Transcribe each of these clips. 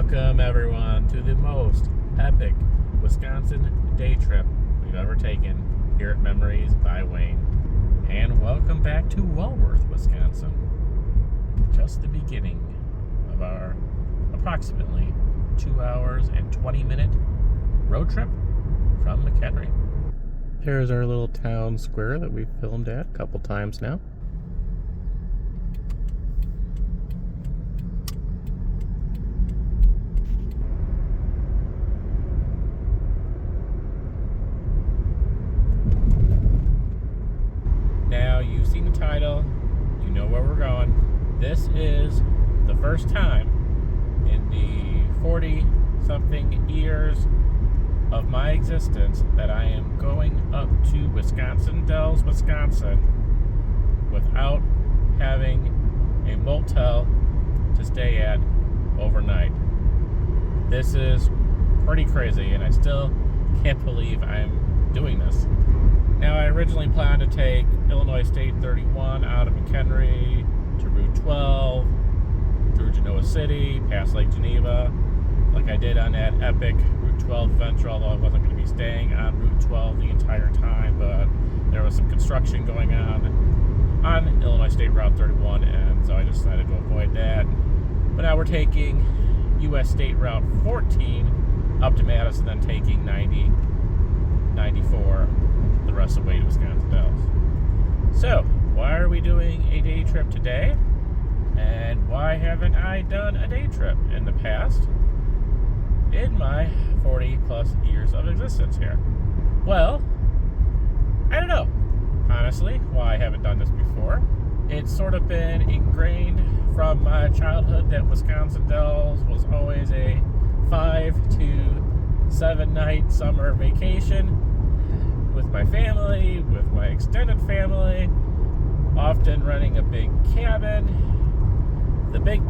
Welcome everyone to the most epic Wisconsin day trip we've ever taken here at Memories by Wayne. And welcome back to Walworth, Wisconsin. Just the beginning of our approximately 2 hours and 20-minute road trip from McHenry. Here's our little town square that we've filmed at a couple times now. Now, you've seen the title, you know where we're going. This is the first time in the 40-something years of my existence that I am going up to Wisconsin Dells, Wisconsin without having a motel to stay at overnight. This is pretty crazy, and I still can't believe I'm doing this. Now, I originally planned to take Illinois State 31 out of McHenry to Route 12, through Genoa City, past Lake Geneva, like I did on that epic Route 12 adventure, although I wasn't going to be staying on Route 12 the entire time, but there was some construction going on Illinois State Route 31, and so I decided to avoid that. But now we're taking U.S. State Route 14 up to Madison, then taking 90, 94 the rest of the way to Wisconsin Dells. So, why are we doing a day trip today? And why haven't I done a day trip in the past in my 40 plus years of existence here? Well, I don't know, honestly, why I haven't done this before. It's sort of been ingrained from my childhood that Wisconsin Dells was always a 5 to 7 night summer vacation with my family, with my extended family, often renting a big cabin. The big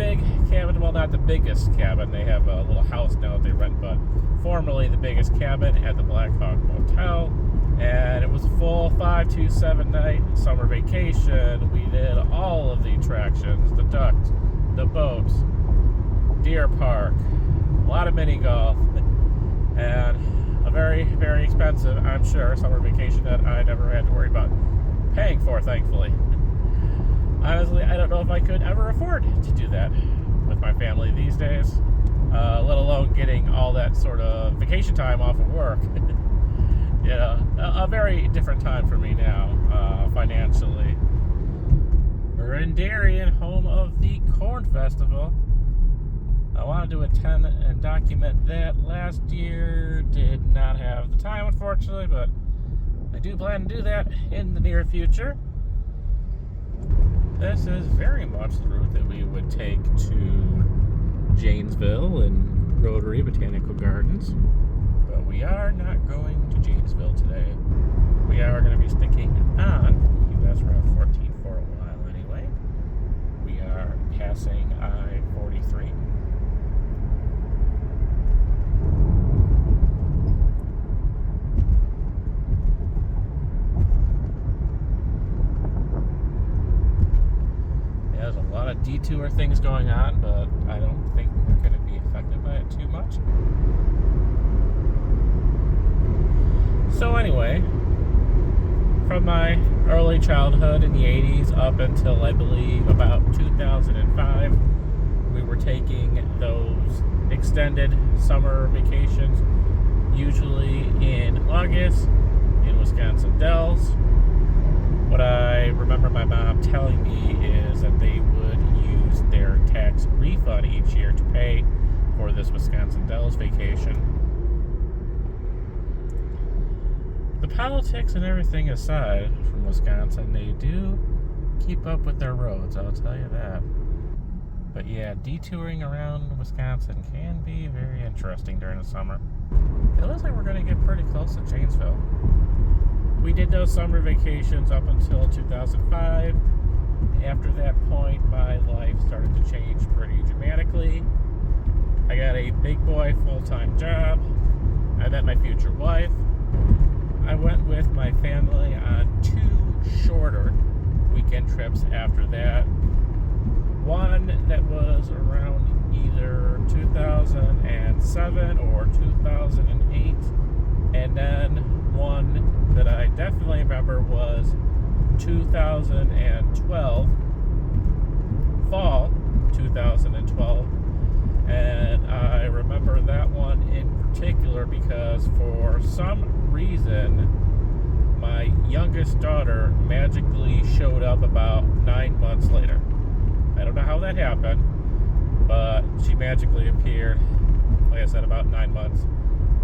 cabin, well, not the biggest cabin. They have a little house now that they rent, but formerly the biggest cabin at the Black Hawk Motel. And it was a full 5 to 7 night summer vacation. We did all of the attractions, the ducks, the boats, deer park, a lot of mini golf, and a very, very expensive, I'm sure, summer vacation that I never had to worry about paying for, thankfully. Honestly, I don't know if I could ever afford to do that with my family these days, let alone getting all that sort of vacation time off of work. A very different time for me now, financially. We're in Darien, home of the Corn Festival. I wanted to attend and document that last year. Did not have the time, unfortunately, but I do plan to do that in the near future. This is very much the route that we would take to Janesville and Rotary Botanical Gardens, but we are not going to Janesville today. We are going to be sticking on US Route 14 for a while anyway. We are passing I-43. There's a lot of detour things going on, but I don't think we're going to be affected by it too much. So anyway, from my early childhood in the 80s up until I believe about 2005, we were taking those extended summer vacations, usually in August in Wisconsin Dells. What I remember my mom telling me is that they would use their tax refund each year to pay for this Wisconsin Dells vacation. The politics and everything aside from Wisconsin, they do keep up with their roads, I'll tell you that. But yeah, detouring around Wisconsin can be very interesting during the summer. It looks like we're going to get pretty close to Janesville. We did those summer vacations up until 2005. After that point, my life started to change pretty dramatically. I got a big boy full-time job. I met my future wife. I went with my family on 2 shorter weekend trips after that. One that was around either 2007 or 2008. And then one that I definitely remember was 2012, fall 2012. And I remember that one in particular because for some reason my youngest daughter magically showed up about 9 months later. I don't know how that happened, but she magically appeared, like I said, about 9 months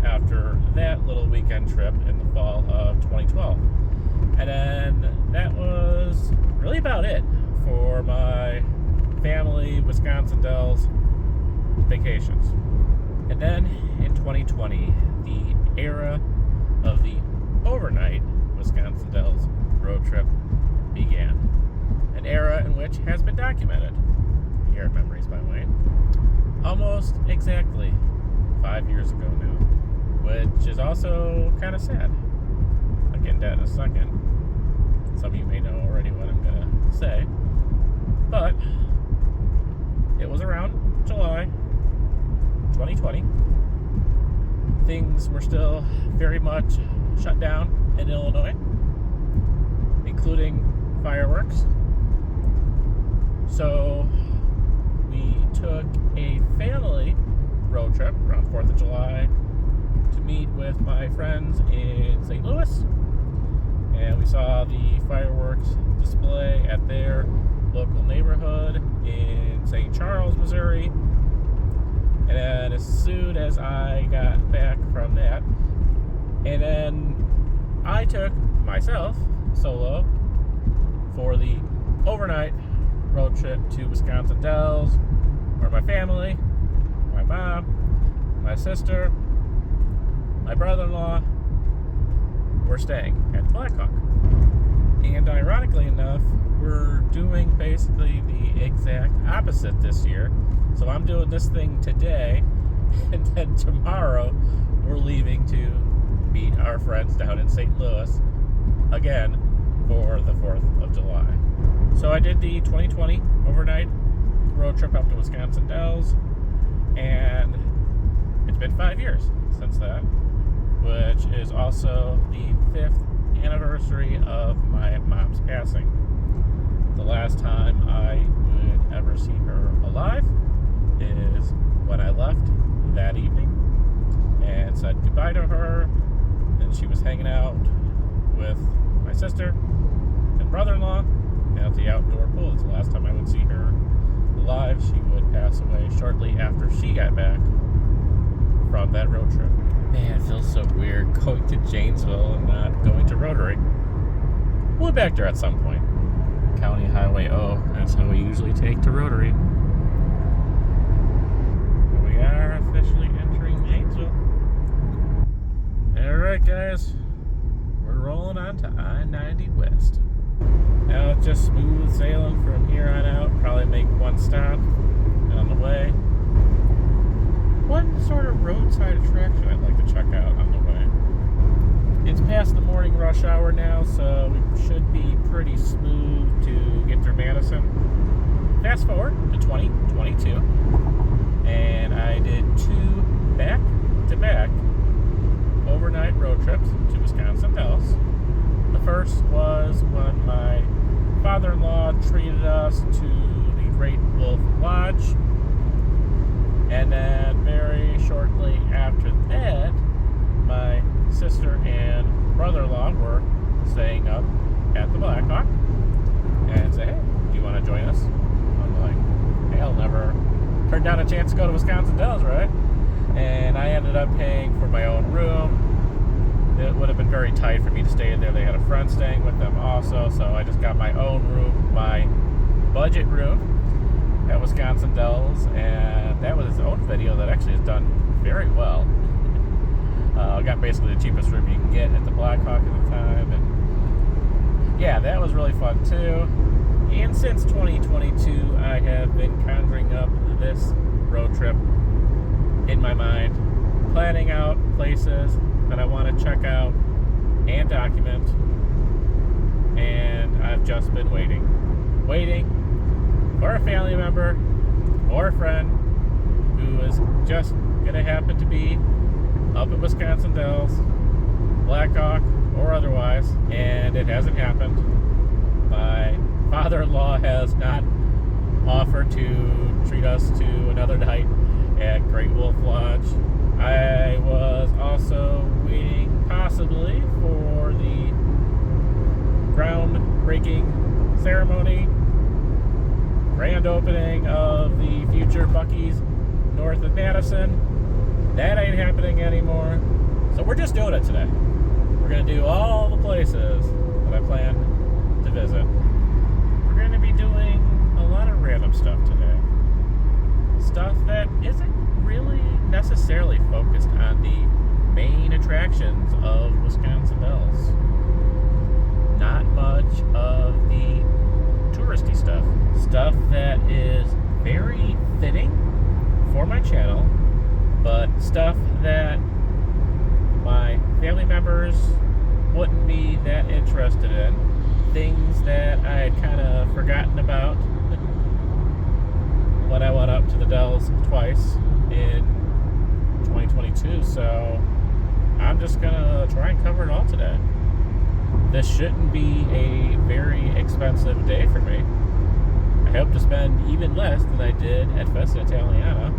after that little weekend trip in the fall of 2012. And then that was really about it for my family Wisconsin Dells vacations. And then in 2020, the era of the overnight Wisconsin Dells road trip began. An era in which has been documented here at Memories by Wayne almost exactly 5 years ago now, which is also kind of sad. I'll get into that in a second. Some of you may know already what I'm going to say, but it was around July 2020. Things were still very much shut down in Illinois, including fireworks. So we took a family road trip around 4th of July to meet with my friends in St. Louis. And we saw the fireworks display at their local neighborhood in St. Charles, Missouri. And then as soon as I got back from that, and then I took myself solo for the overnight road trip to Wisconsin Dells, where my family, my mom, my sister, my brother-in-law were staying at the Blackhawk. And ironically enough, we're doing basically the exact opposite this year. So I'm doing this thing today, and then tomorrow we're leaving to meet our friends down in St. Louis again for the 4th of July. So I did the 2020 overnight road trip up to Wisconsin Dells, and it's been 5 years since that, which is also the 5th anniversary of my mom's passing. The last time I would ever see her alive is when I left that evening and said goodbye to her, and she was hanging out with my sister and brother-in-law at the outdoor pool. It's the last time I would see her alive. She would pass away shortly after she got back from that road trip. Man, it feels so weird going to Janesville and not going to Rotary. We'll be back there at some point. County Highway O, that's how we usually take to Rotary. We are officially entering Janesville. Alright guys, we're rolling on to I-90 West. Now it's just smooth sailing from here on out. Probably make one stop on the way. One sort of roadside attraction I'd like to check out on the way. It's past the morning rush hour now, so we should be pretty smooth to get through Madison. Fast forward to 2022, and I did 2 back-to-back overnight road trips to Wisconsin Dells. The first was when my father-in-law treated us to the Great Wolf Lodge, and then very shortly after that, my sister and brother-in-law were staying up at the Blackhawk and said, hey, do you want to join us? I'm like, hey, I'll never turn down a chance to go to Wisconsin Dells, right? And I ended up paying for my own room. It would have been very tight for me to stay in there. They had a friend staying with them also, so I just got my own room, my budget room at Wisconsin Dells, and that was its own video that actually has done very well. I got basically the cheapest room you can get at the Blackhawk at the time, and yeah, that was really fun too. And since 2022, I have been conjuring up this road trip in my mind, planning out places that I want to check out and document, and I've just been waiting for a family member or a friend who is just gonna happen to be up at Wisconsin Dells, Blackhawk or otherwise, and it hasn't happened. My father-in-law has not offered to treat us to another night at Great Wolf Lodge. I was also waiting possibly for the groundbreaking ceremony, grand opening of the future Buc-ee's north of Madison. That ain't happening anymore. So we're just doing it today. We're going to do all the places that I plan to visit. We're going to be doing a lot of random stuff today. Stuff that isn't really necessarily focused on the main attractions of Wisconsin Dells. Not much of the touristy stuff. Stuff that is very fitting for my channel, but stuff that my family members wouldn't be that interested in. Things that I had kind of forgotten about when I went up to the Dells twice in 2022, so I'm just gonna try and cover it all today. This shouldn't be a very expensive day for me. I hope to spend even less than I did at Festa Italiana.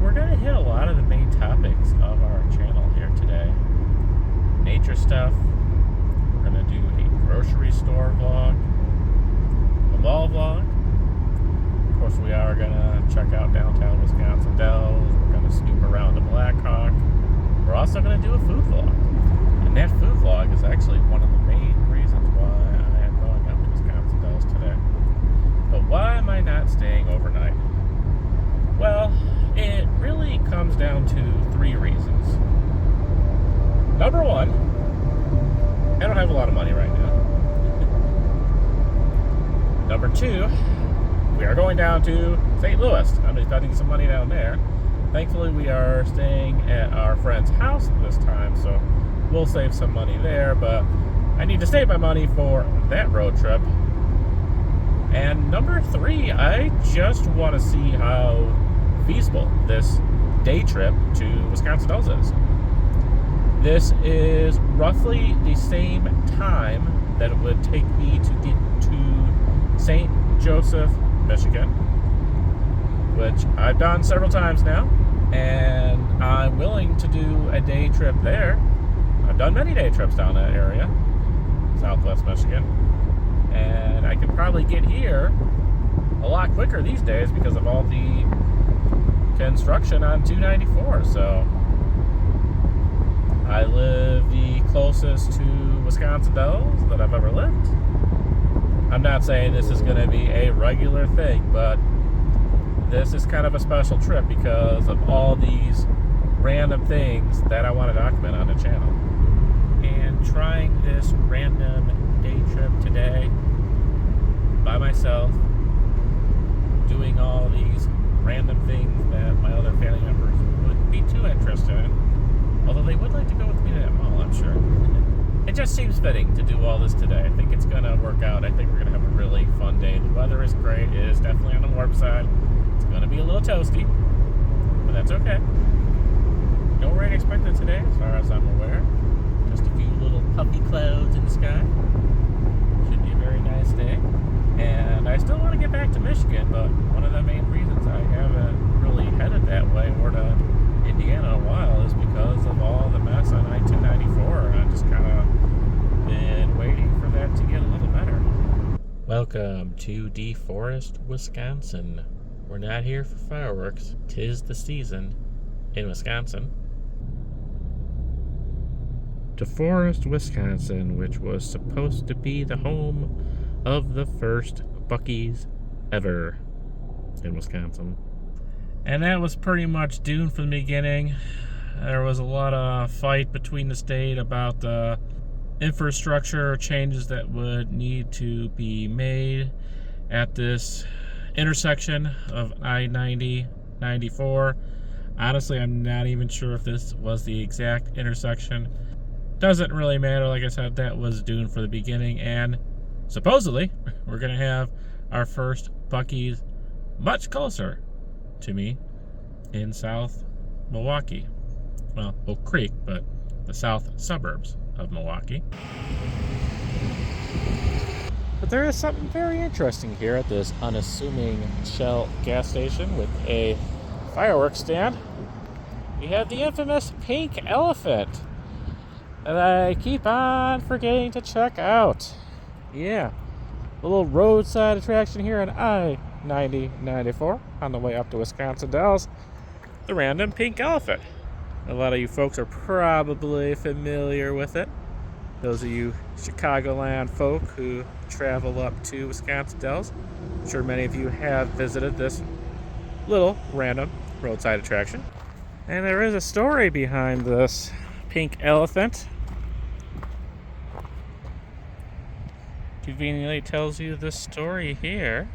We're gonna hit a lot of the main topics of our channel here today. Nature stuff. We're gonna do a grocery store vlog, a mall vlog. Of course, we are gonna check out downtown Wisconsin Dells. We're gonna snoop around the Blackhawk. We're also gonna do a food vlog, and that food vlog is actually one of the main reasons why I am going up to Wisconsin Dells today. But why am I not staying overnight? Well, it really comes down to three reasons. Number one, I don't have a lot of money right now. Number two, we are going down to St. Louis. I'm spending some money down there. Thankfully, we are staying at our friend's house this time, so we'll save some money there, but I need to save my money for that road trip. And number three, I just want to see how feasible this day trip to Wisconsin Dells is. This is roughly the same time that it would take me to get to St. Joseph, Michigan, which I've done several times now, and I'm willing to do a day trip there. I've done many day trips down that area, Southwest Michigan, and I could probably get here a lot quicker these days because of all the construction on 294. So I live the closest to Wisconsin Dells that I've ever lived. I'm not saying this is going to be a regular thing, but this is kind of a special trip because of all these random things that I want to document on the channel. And trying this random day trip today by myself, doing all these random things that my other family members wouldn't be too interested in, although they would like to go with me to that mall, I'm sure. It just seems fitting to do all this today. I think it's going to work out. I think we're going to have a really fun day. The weather is great. It is definitely on the warm side. It's going to be a little toasty, but that's okay. No rain expected today, as far as I'm aware. Just a few little puffy clouds in the sky. Should be a very nice day. And I still want to get back to Michigan, but one of the main reasons I haven't really headed that way or to Indiana in a while is because of all the mess on I-294, and I've just kind of been waiting for that to get a little better. Welcome to DeForest, Wisconsin. We're not here for fireworks. 'Tis the season in Wisconsin. DeForest, Wisconsin, which was supposed to be the home of the first Buc-ee's ever in Wisconsin. And that was pretty much doomed from the beginning. There was a lot of fight between the state about the infrastructure changes that would need to be made at this intersection of I-90, 94. Honestly, I'm not even sure if this was the exact intersection. Doesn't really matter. Like I said, that was doomed for the beginning, and supposedly we're going to have our first Buc-ee's much closer to me in South Milwaukee. Well, Oak Creek, but the south suburbs of Milwaukee. But there is something very interesting here at this unassuming Shell gas station with a fireworks stand. You have the infamous pink elephant that I keep on forgetting to check out. Yeah, a little roadside attraction here on I-90-94 on the way up to Wisconsin Dells. The random pink elephant. A lot of you folks are probably familiar with it. Those of you Chicagoland folk who travel up to Wisconsin Dells, I'm sure many of you have visited this little random roadside attraction. And there is a story behind this pink elephant. Conveniently tells you the story here.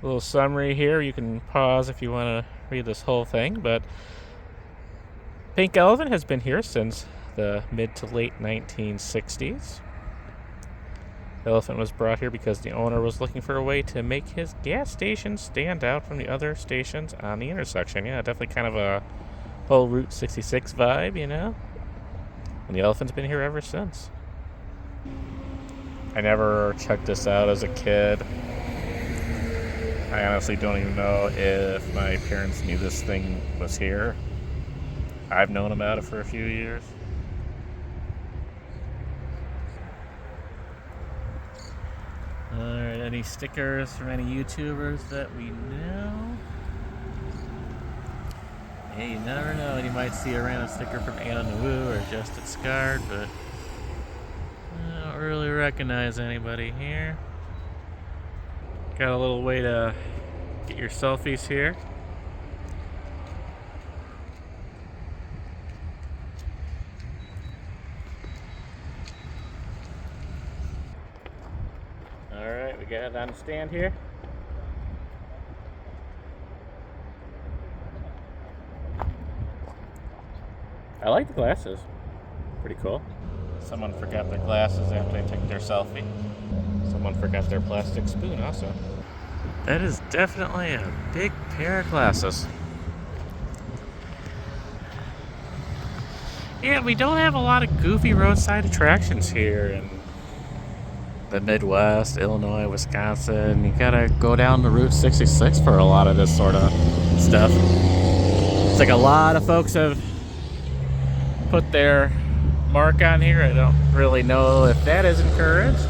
A little summary here. You can pause if you want to read this whole thing, but pink elephant has been here since the mid to late 1960s. The elephant was brought here because the owner was looking for a way to make his gas station stand out from the other stations on the intersection. Yeah, definitely kind of a whole Route 66 vibe, you know? And the elephant's been here ever since. I never checked this out as a kid. I honestly don't even know if my parents knew this thing was here. I've known about it for a few years. Alright, any stickers from any YouTubers that we know? Hey, you never know. You might see a random sticker from Anna Nawu or Justin Scard, but I don't really recognize anybody here. Got a little way to get your selfies here. Alright, we got it on the stand here. I like the glasses. Pretty cool. Someone forgot their glasses after they took their selfie. Someone forgot their plastic spoon also. That is definitely a big pair of glasses. Yeah, we don't have a lot of goofy roadside attractions here in the Midwest, Illinois, Wisconsin. You gotta go down to Route 66 for a lot of this sort of stuff. It's like a lot of folks have put their mark on here. I don't really know if that is encouraged.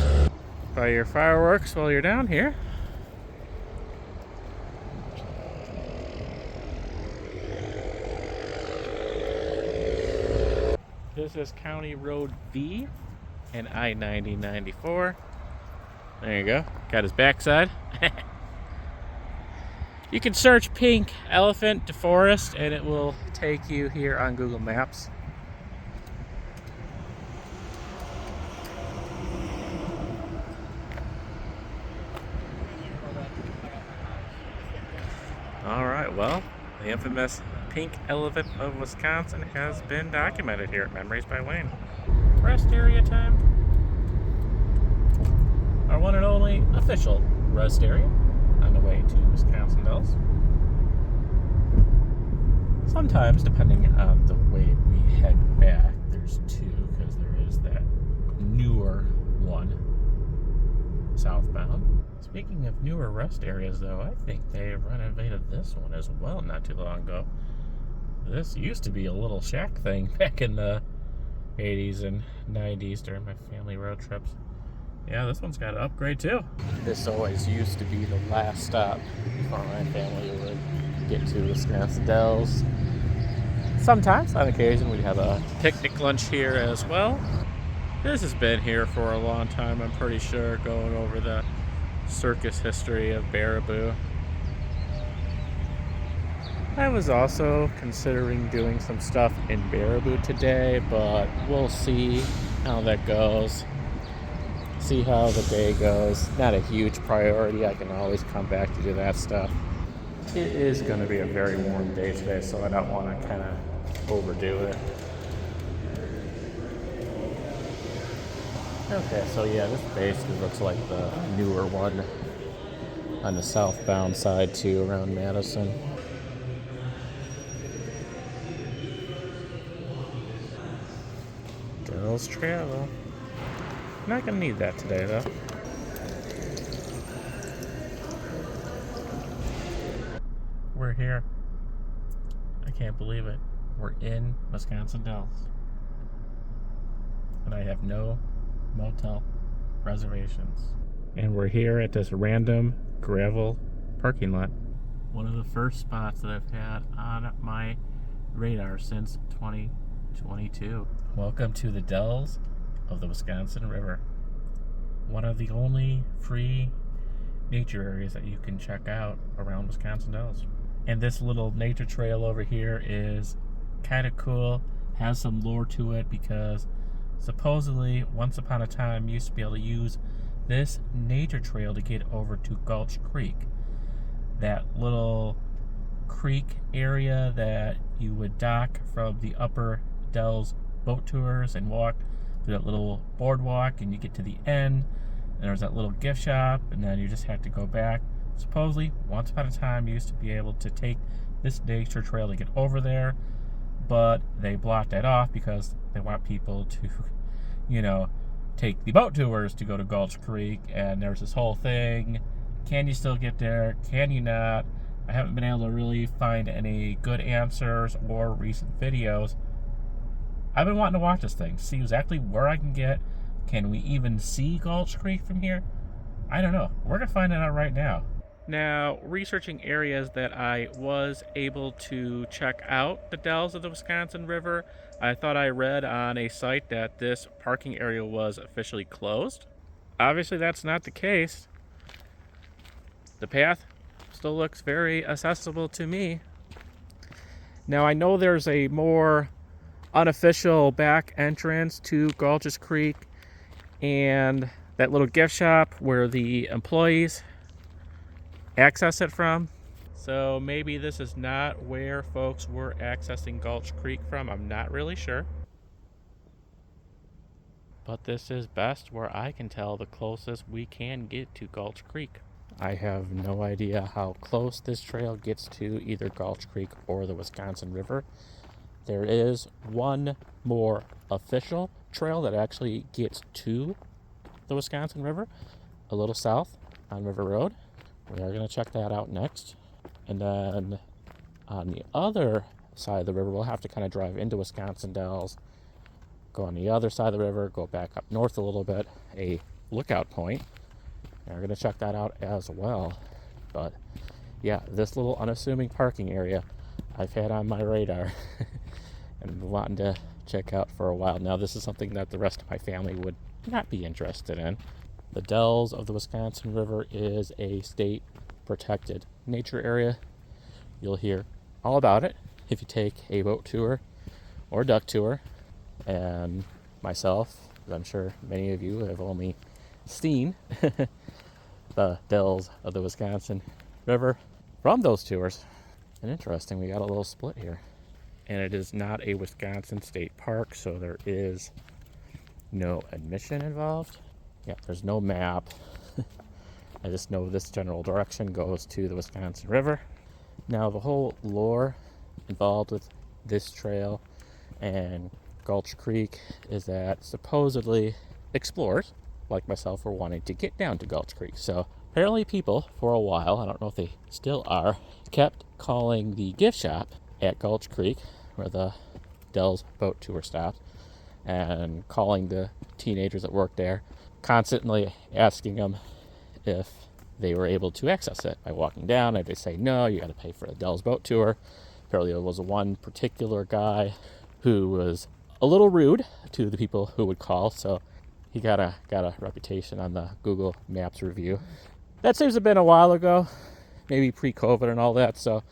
Buy your fireworks while you're down here. This is County Road V and I-90-94. There you go. Got his backside. You can search pink elephant deforest and it will take you here on Google Maps. Alright, well, the infamous pink elephant of Wisconsin has been documented here at Memories by Wayne. Rest area time. Our one and only official rest area on the way to Wisconsin Dells. Sometimes, depending on the way we head back, there's two, because there is that newer one southbound. Speaking of newer rest areas, though, I think they renovated this one as well not too long ago. This used to be a little shack thing back in the 80s and 90s during my family road trips. Yeah, this one's got an upgrade too. This always used to be the last stop before my family would get to Wisconsin Dells. Sometimes, on occasion, we'd have a picnic lunch here as well. This has been here for a long time, I'm pretty sure, going over the circus history of Baraboo. I was also considering doing some stuff in Baraboo today, but we'll see how that goes. See how the day goes. Not a huge priority. I can always come back to do that stuff. It is going to be a very warm day today, so I don't want to kind of overdo it. Okay, so yeah, this basically looks like the newer one. on the southbound side too, around Madison. Dells Travel. Not gonna need that today though. We're here. I can't believe it. We're in Wisconsin Dells. And I have no motel reservations. And we're here at this random gravel parking lot. One of the first spots that I've had on my radar since 2022. Welcome to the Dells of the Wisconsin River. One of the only free nature areas that you can check out around Wisconsin Dells. And this little nature trail over here is kind of cool, has some lore to it because supposedly once upon a time you used to be able to use this nature trail to get over to Gulch Creek. That little creek area that you would dock from the upper Dells boat tours and walk through that little boardwalk, and you get to the end and there's that little gift shop, and then you just have to go back. Supposedly once upon a time you used to be able to take this nature trail to get over there, but they blocked that off because they want people to, you know, take the boat tours to go to Gulch Creek. And there's this whole thing, can you still get there, can you not? I haven't been able to really find any good answers or recent videos. I've been wanting to watch this thing, see exactly where I can get. Can we even see Gulch Creek from here? I don't know. We're gonna find that out right now. Now, researching areas that I was able to check out the Dells of the Wisconsin River, I thought I read on a site that this parking area was officially closed. Obviously, that's not the case. The path still looks very accessible to me. Now, I know there's a more unofficial back entrance to Gulch's Creek and that little gift shop where the employees access it from. So maybe this is not where folks were accessing Gulch Creek from. I'm not really sure. But this is best where I can tell the closest we can get to Gulch Creek. I have no idea how close this trail gets to either Gulch Creek or the Wisconsin River. There is one more official trail that actually gets to the Wisconsin River, a little south on River Road. We are going to check that out next. And then on the other side of the river, we'll have to kind of drive into Wisconsin Dells, go on the other side of the river, go back up north a little bit, a lookout point. And we're going to check that out as well. But yeah, this little unassuming parking area I've had on my radar and been wanting to check out for a while now. This is something that the rest of my family would not be interested in. The Dells of the Wisconsin River is a state protected nature area. You'll hear all about it if you take a boat tour or duck tour. And myself, I'm sure many of you have only seen the Dells of the Wisconsin River from those tours. And interesting, we got a little split here. And it is not a Wisconsin state park, so there is no admission involved. Yeah, there's no map. I just know this general direction goes to the Wisconsin River. Now, the whole lore involved with this trail and Gulch Creek is that supposedly explorers like myself were wanting to get down to Gulch Creek. So apparently people, for a while, I don't know if they still are, kept calling the gift shop at Gulch Creek, where the Dells boat tour stopped, and calling the teenagers that worked there, constantly asking them if they were able to access it by walking down. And they say, no, you got to pay for the Dells boat tour. Apparently there was one particular guy who was a little rude to the people who would call, so he got a reputation on the Google Maps review. That seems to have been a while ago, maybe pre-COVID and all that, so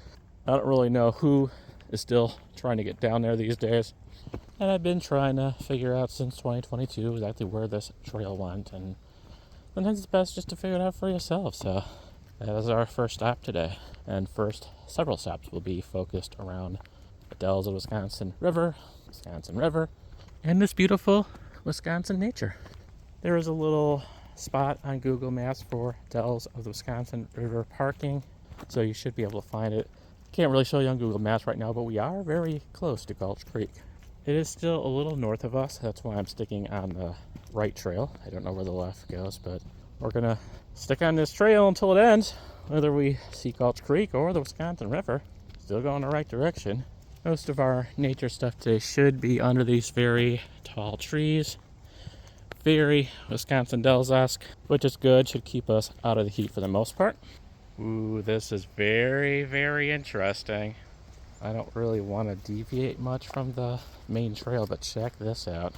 I don't really know who is still trying to get down there these days. And I've been trying to figure out since 2022 exactly where this trail went, and sometimes it's best just to figure it out for yourself. So that is our first stop today. And first several stops will be focused around the Dells of Wisconsin River, and this beautiful Wisconsin nature. There is a little spot on Google Maps for Dells of the Wisconsin River parking, so you should be able to find it. Can't really show you on Google Maps right now, but we are very close to Gulch Creek. It is still a little north of us. That's why I'm sticking on the right trail. I don't know where the left goes, but we're gonna stick on this trail until it ends, whether we see Gulch Creek or the Wisconsin River. Still going the right direction. Most of our nature stuff today should be under these very tall trees. Very Wisconsin Dells-esque, which is good. Should keep us out of the heat for the most part. Ooh, this is very, very interesting. I don't really want to deviate much from the main trail, but check this out.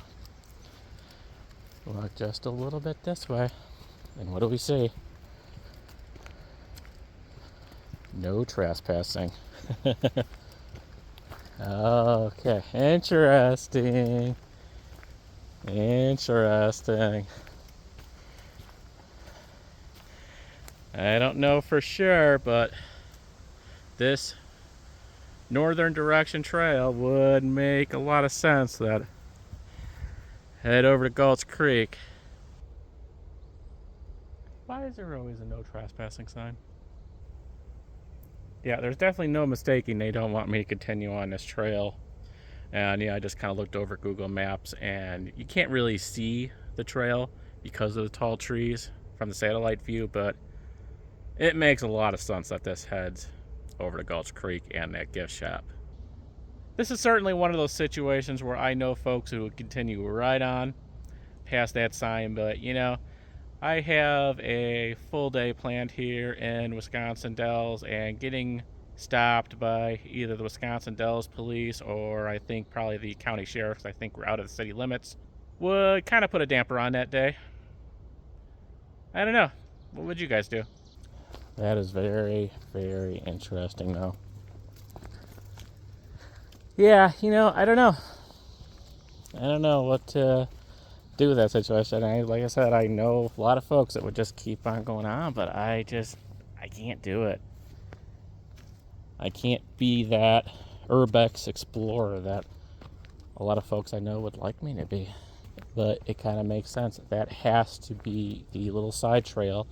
Walk just a little bit this way, and what do we see? No trespassing. Okay, interesting. Interesting. I don't know for sure, but this northern direction trail would make a lot of sense. That head over to Gulch Creek. Why is there always a no trespassing sign? Yeah, there's definitely no mistaking they don't want me to continue on this trail. And yeah, I just kind of looked over Google Maps, and you can't really see the trail because of the tall trees from the satellite view, but it makes a lot of sense that this heads over to Gulch Creek and that gift shop. This is certainly one of those situations where I know folks who would continue right on past that sign, but you know, I have a full day planned here in Wisconsin Dells, and getting stopped by either the Wisconsin Dells police or I think probably the county sheriffs, I think we're out of the city limits, would kind of put a damper on that day. I don't know. What would you guys do? That is very, very interesting though. Yeah, you know, I don't know. I don't know what to do with that situation. Like I said, I know a lot of folks that would just keep on going on, but I can't do it. I can't be that urbex explorer that a lot of folks I know would like me to be. But it kind of makes sense. That has to be the little side trail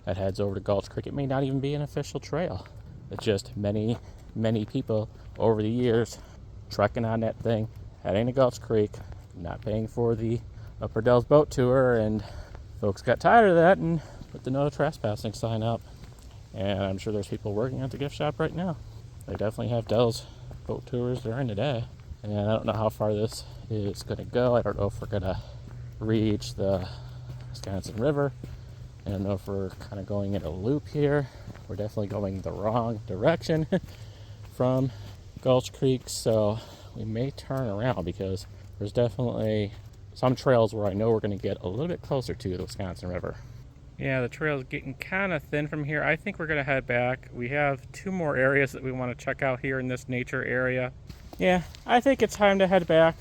that heads over to Gulch Creek. It may not even be an official trail. It's just many, many people over the years trekking on that thing, heading to Gulch Creek, not paying for the Upper Dells boat tour, and folks got tired of that and put the no trespassing sign up. And I'm sure there's people working at the gift shop right now. They definitely have Dells boat tours during the day. And I don't know how far this is going to go. I don't know if we're going to reach the Wisconsin River. I don't know if we're kind of going in a loop here. We're definitely going the wrong direction from Gulch Creek, so we may turn around because there's definitely some trails where I know we're going to get a little bit closer to the Wisconsin River. Yeah, the trail's getting kind of thin from here. I think we're going to head back. We have 2 more areas that we want to check out here in this nature area. Yeah, I think it's time to head back.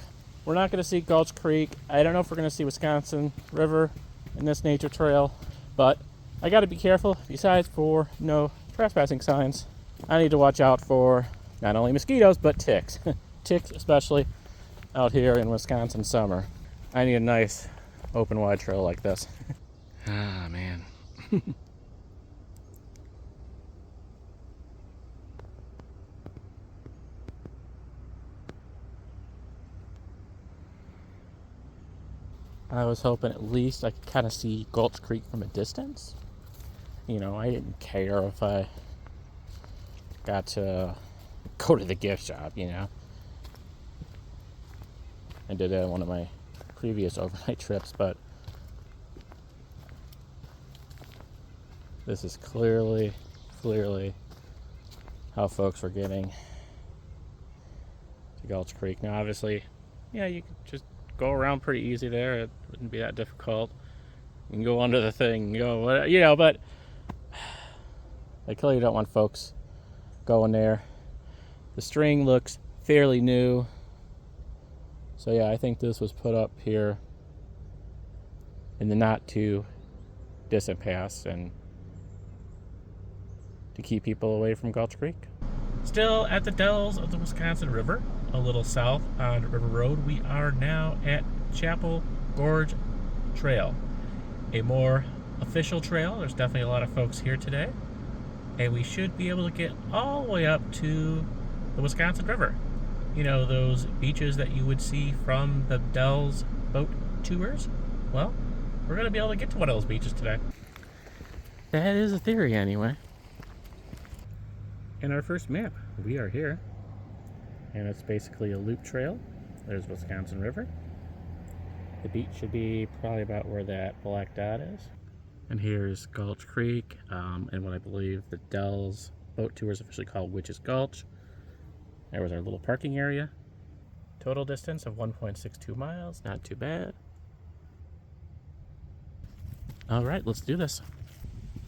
We're not going to see Gulch Creek. I don't know if we're going to see Wisconsin River in this nature trail, but I got to be careful. Besides for no trespassing signs, I need to watch out for not only mosquitoes, but ticks. Ticks especially out here in Wisconsin summer. I need a nice open wide trail like this. Ah, man. I was hoping at least I could kind of see Gulch Creek from a distance. You know, I didn't care if I got to go to the gift shop, you know. I did that on one of my previous overnight trips, but this is clearly how folks were getting to Gulch Creek. Now, obviously, yeah, you could just go around pretty easy there. It wouldn't be that difficult. You can go under the thing, go, you know, but I clearly don't want folks going there. The string looks fairly new. So yeah, I think this was put up here in the not too distant past and to keep people away from Gulch Creek. Still at the Dells of the Wisconsin River, a little south on River Road. We are now at Chapel Gorge Trail. a more official trail. There's definitely a lot of folks here today. And we should be able to get all the way up to the Wisconsin River. You know, those beaches that you would see from the Dells boat tours? Well, we're going to be able to get to one of those beaches today. That is a theory anyway. In our first map, we are here. And it's basically a loop trail. There's Wisconsin River. The beach should be probably about where that black dot is. And here's Gulch Creek, and what I believe the Dells boat tour is officially called Witch's Gulch. There was our little parking area. Total distance of 1.62 miles, not too bad. All right, let's do this.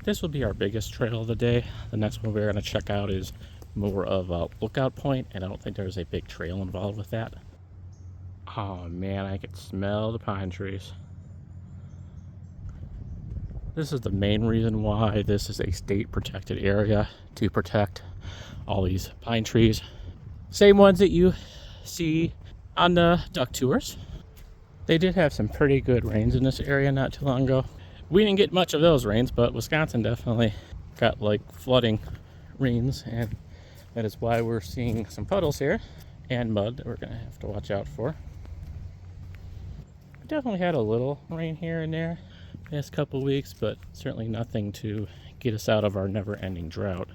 This will be our biggest trail of the day. The next one we're going to check out is more of a lookout point, and I don't think there's a big trail involved with that. Oh man, I can smell the pine trees. This is the main reason why this is a state protected area, to protect all these pine trees. Same ones that you see on the duck tours. They did have some pretty good rains in this area not too long ago. We didn't get much of those rains, but Wisconsin definitely got like flooding rains, and that is why we're seeing some puddles here and mud that we're gonna have to watch out for. We definitely had a little rain here and there past couple weeks, but certainly nothing to get us out of our never-ending drought.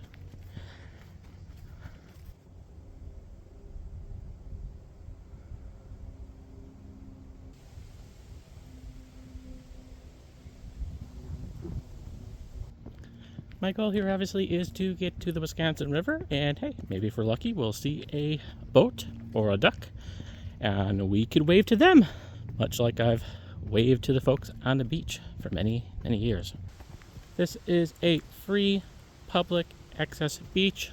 My goal here obviously is to get to the Wisconsin River, and hey, maybe if we're lucky we'll see a boat or a duck and we could wave to them, much like I've waved to the folks on the beach for many years. This is a free public access beach,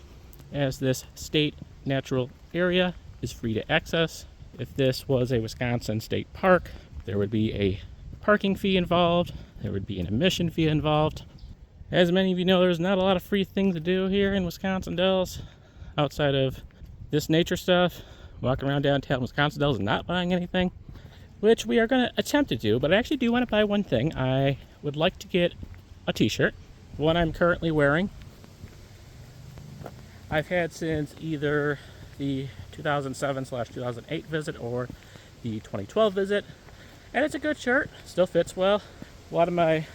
as this state natural area is free to access. If this was a Wisconsin state park, there would be a parking fee involved, there would be an admission fee involved. As many of you know, there's not a lot of free things to do here in Wisconsin Dells outside of this nature stuff. Walking around downtown Wisconsin Dells and not buying anything, which we are going to attempt to do, but I actually do want to buy one thing. I would like to get a t-shirt, one I'm currently wearing. I've had since either the 2007/2008 visit or the 2012 visit, and it's a good shirt, still fits well. A lot of my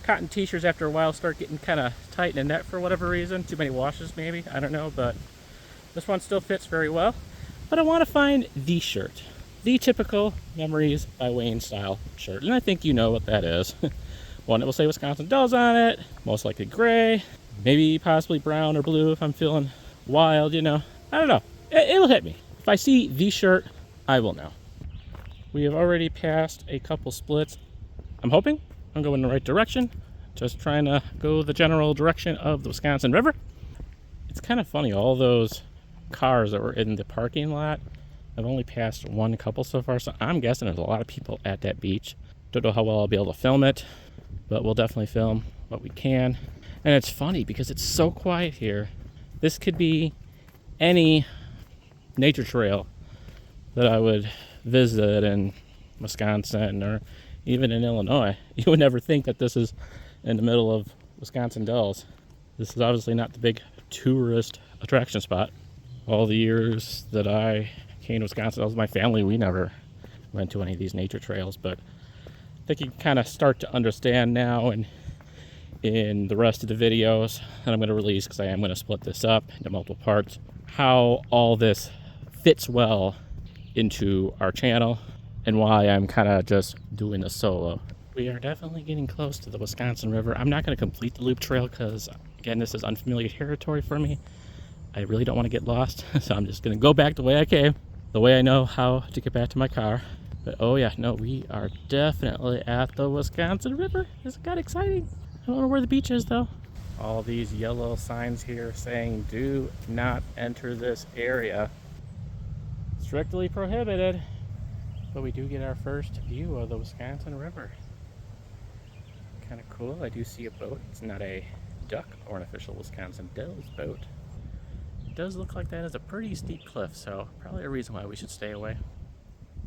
cotton t-shirts after a while start getting kind of tight in the neck for whatever reason, too many washes maybe, I don't know, but this one still fits very well. But I want to find the shirt, the typical Memories by Wayne style shirt, and I think you know what that is. One that will say Wisconsin Dells on it, most likely gray, maybe possibly brown or blue if I'm feeling wild, you know. I don't know. It'll hit me. If I see the shirt, I will know. We have already passed a couple splits. I'm hoping I'm going in the right direction. Just trying to go the general direction of the Wisconsin River. It's kind of funny, all those cars that were in the parking lot, I've only passed one couple so far, so I'm guessing there's a lot of people at that beach. Don't know how well I'll be able to film it, but we'll definitely film what we can. And it's funny because it's so quiet here. This could be any nature trail that I would visit in Wisconsin or even in Illinois. You would never think that this is in the middle of Wisconsin Dells. This is obviously not the big tourist attraction spot. All the years that I came to Wisconsin, that was my family, we never went to any of these nature trails, but I think you can kind of start to understand now, and in the rest of the videos that I'm going to release, because I am going to split this up into multiple parts, how all this fits well into our channel and why I'm kind of just doing this solo. We are definitely getting close to the Wisconsin River. I'm not going to complete the loop trail because, again, this is unfamiliar territory for me. I really don't want to get lost, so I'm just going to go back the way I came, the way I know how to get back to my car. But oh yeah, no, we are definitely at the Wisconsin River. This got exciting. I don't know where the beach is though. All these yellow signs here saying do not enter this area. Strictly prohibited. But we do get our first view of the Wisconsin River. Kind of cool. I do see a boat. It's not a duck or an official Wisconsin Dells boat. It does look like that is a pretty steep cliff, so probably a reason why we should stay away.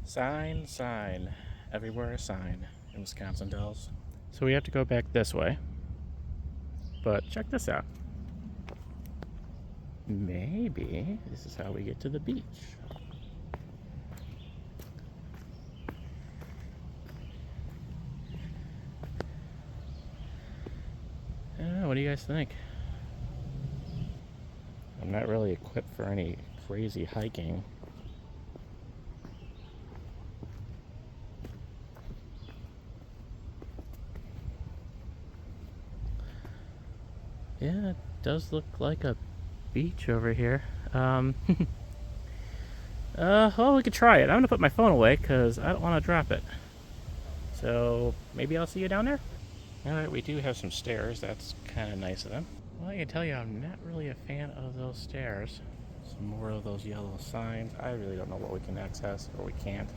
Sign, sign. Everywhere a sign in Wisconsin Dells. So we have to go back this way. But check this out. Maybe this is how we get to the beach. I don't know, what do you guys think? I'm not really equipped for any crazy hiking. Yeah, it does look like a beach over here. Well, we could try it. I'm gonna put my phone away because I don't want to drop it. So maybe I'll see you down there. All right, we do have some stairs. That's kind of nice of them. Well, I can tell you I'm not really a fan of those stairs. Some more of those yellow signs. I really don't know what we can access or we can't.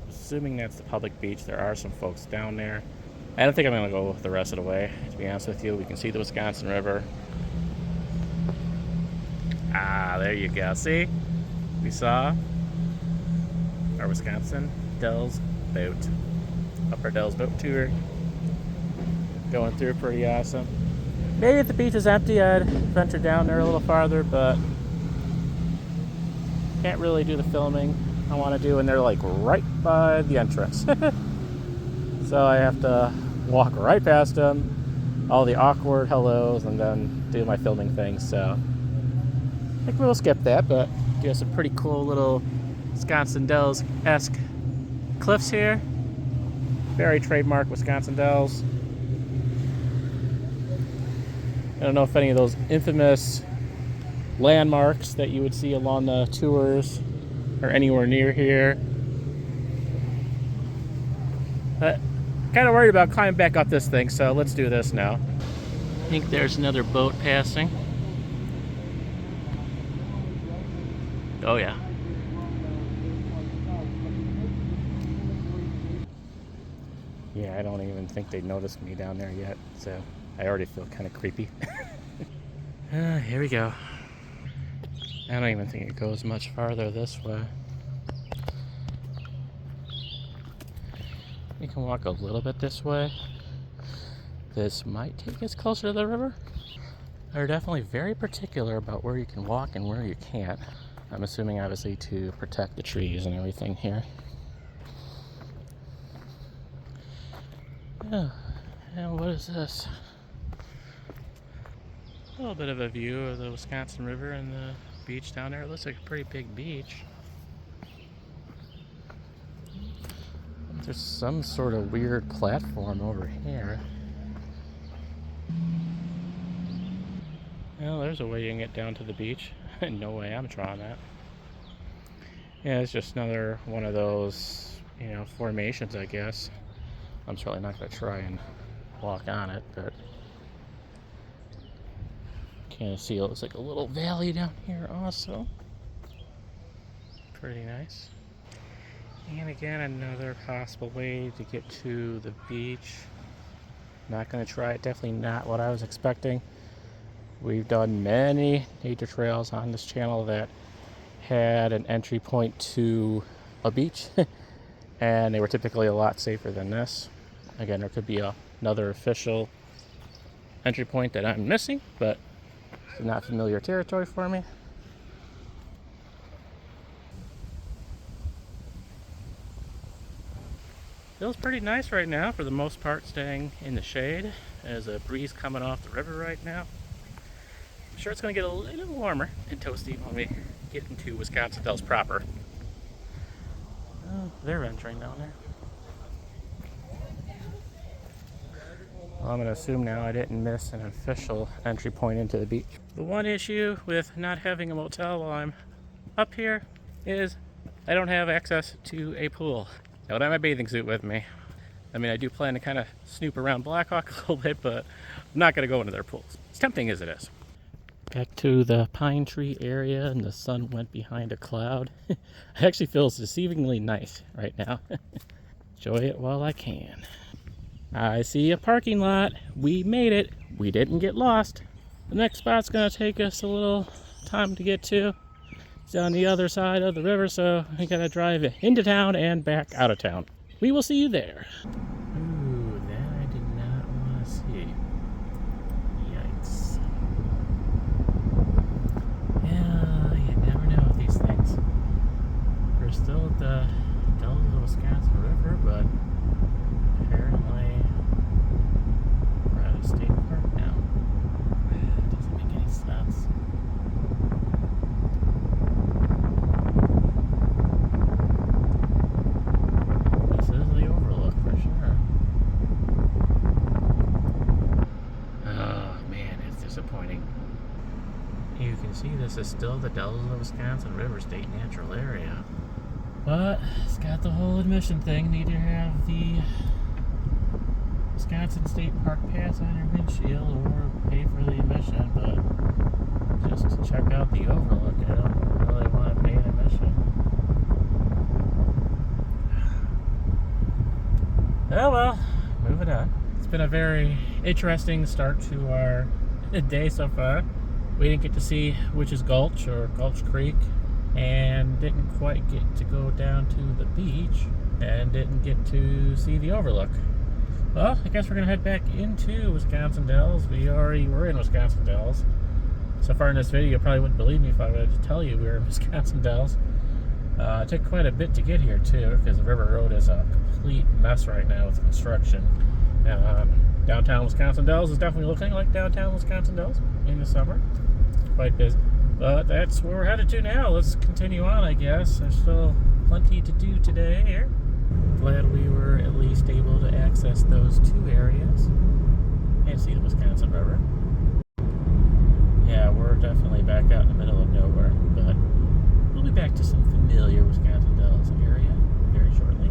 Assuming that's the public beach, there are some folks down there. I don't think I'm gonna go the rest of the way, to be honest with you. We can see the Wisconsin River. Ah, there you go. See? We saw our Wisconsin Dells boat. Upper Dells boat tour. Going through, pretty awesome. Maybe if the beach is empty, I'd venture down there a little farther, but can't really do the filming I want to do, and they're like right by the entrance. So I have to walk right past them, all the awkward hellos, and then do my filming thing. So I think we'll skip that, but do have some pretty cool little Wisconsin Dells-esque cliffs here. Very trademark Wisconsin Dells. I don't know if any of those infamous landmarks that you would see along the tours are anywhere near here. But kind of worried about climbing back up this thing, so let's do this now. I think there's another boat passing. Oh yeah. Yeah, I don't even think they noticed me down there yet, so I already feel kind of creepy. Here we go. I don't even think it goes much farther this way. We can walk a little bit this way. This might take us closer to the river. They're definitely very particular about where you can walk and where you can't. I'm assuming obviously to protect the trees and everything here. Oh, and what is this? A little bit of a view of the Wisconsin River and the beach down there. It looks like a pretty big beach. There's some sort of weird platform over here. Well, there's a way you can get down to the beach. No way I'm trying that. Yeah, it's just another one of those, formations, I guess. I'm certainly not going to try and walk on it, but kind of see it looks like a little valley down here also. Pretty nice. And again, another possible way to get to the beach. Not going to try it. Definitely not what I was expecting. We've done many nature trails on this channel that had an entry point to a beach. And they were typically a lot safer than this. Again, there could be another official entry point that I'm missing, but it's not familiar territory for me. Feels pretty nice right now, for the most part staying in the shade. There's a breeze coming off the river right now. I'm sure it's going to get a little warmer and toasty when we get into Wisconsin Dells proper. Oh, they're entering down there. Well, I'm going to assume now I didn't miss an official entry point into the beach. The one issue with not having a motel while I'm up here is I don't have access to a pool. I don't have my bathing suit with me. I mean, I do plan to kind of snoop around Blackhawk a little bit, but I'm not going to go into their pools. As tempting as it is. Back to the pine tree area, and the sun went behind a cloud. It actually feels deceivingly nice right now. Enjoy it while I can. I see a parking lot. We made it. We didn't get lost. The next spot's going to take us a little time to get to. It's on the other side of the river, so we got to drive into town and back out of town. We will see you there. Ooh, that I did not disappointing. You can see this is still the Dells of the Wisconsin River State Natural Area. But it's got the whole admission thing. Need to have the Wisconsin State Park Pass on your windshield or pay for the admission. But just to check out the Overlook, I don't really want to pay an admission. Oh well, moving on. It's been a very interesting start to our day so far. We didn't get to see which is Gulch or Gulch Creek, and didn't quite get to go down to the beach, and didn't get to see the Overlook. Well, I guess we're gonna head back into Wisconsin Dells. We already were in Wisconsin Dells. So far in this video, you probably wouldn't believe me if I were to tell you we were in Wisconsin Dells. It took quite a bit to get here too, because the River Road is a complete mess right now with construction. Downtown Wisconsin Dells is definitely looking like downtown Wisconsin Dells in the summer. It's quite busy. But that's where we're headed to now. Let's continue on, I guess. There's still plenty to do today here. Glad we were at least able to access those two areas and see the Wisconsin River. Yeah, we're definitely back out in the middle of nowhere, but we'll be back to some familiar Wisconsin Dells area very shortly.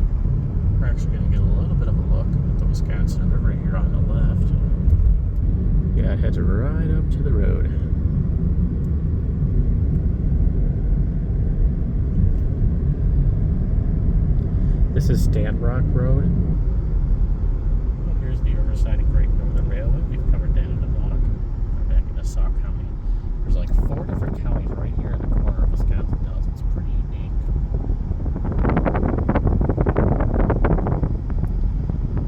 We're actually going to get a little bit of a look at the Wisconsin River here on the left. Yeah, it heads right up to the road. This is Stand Rock Road. Here's the Riverside and Great Northern Railway. We've covered that in the vlog. We're back in Nassau County. There's like 4 different counties right here in the corner of Wisconsin Dells. It's pretty unique.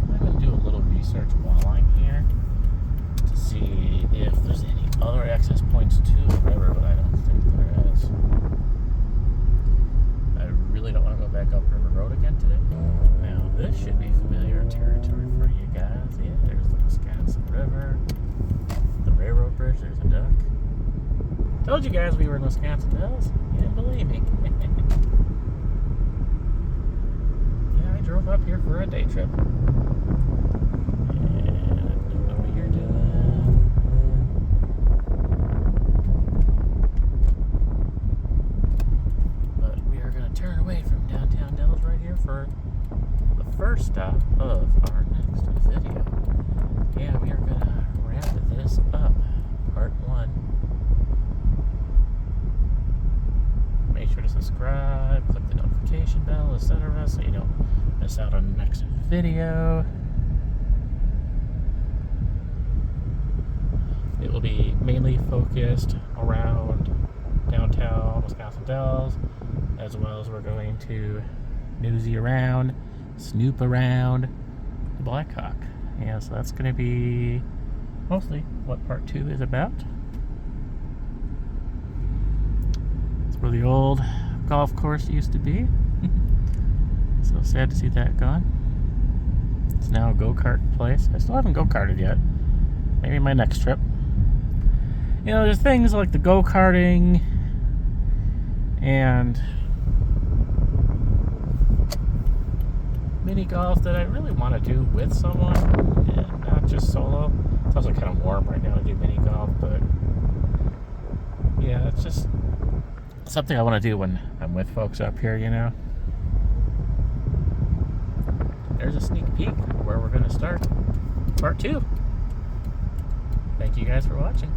I'm going to do a little research while I'm here to see if there's any other access points to the river, but I don't think there is. I really don't want to go back up River Road again today. Now this should be familiar territory for you guys. Yeah, there's the Wisconsin River, the railroad bridge, there's a duck. Told you guys we were in Wisconsin Dells. You didn't believe me. Yeah, I drove up here for a day trip. And I don't know what you're doing. But we are going to turn away from downtown Dells right here for the first stop of our next video. Yeah, we are going to wrap this up. Part 1. Make sure to subscribe, click the notification bell, etc. so you don't miss out on the next video. It will be mainly focused around downtown Wisconsin Dells, as well as we're going to newsy around, snoop around the Blackhawk. Yeah, so that's going to be mostly what part 2 is about. It's where the old golf course used to be. So sad to see that gone. It's now a go-kart place. I still haven't go-karted yet. Maybe my next trip. You know, there's things like the go-karting and mini golf that I really want to do with someone and not just solo. It's also kind of warm right now to do mini golf, but yeah, it's just something I want to do when I'm with folks up here, you know. There's a sneak peek where we're going to start part 2. Thank you guys for watching.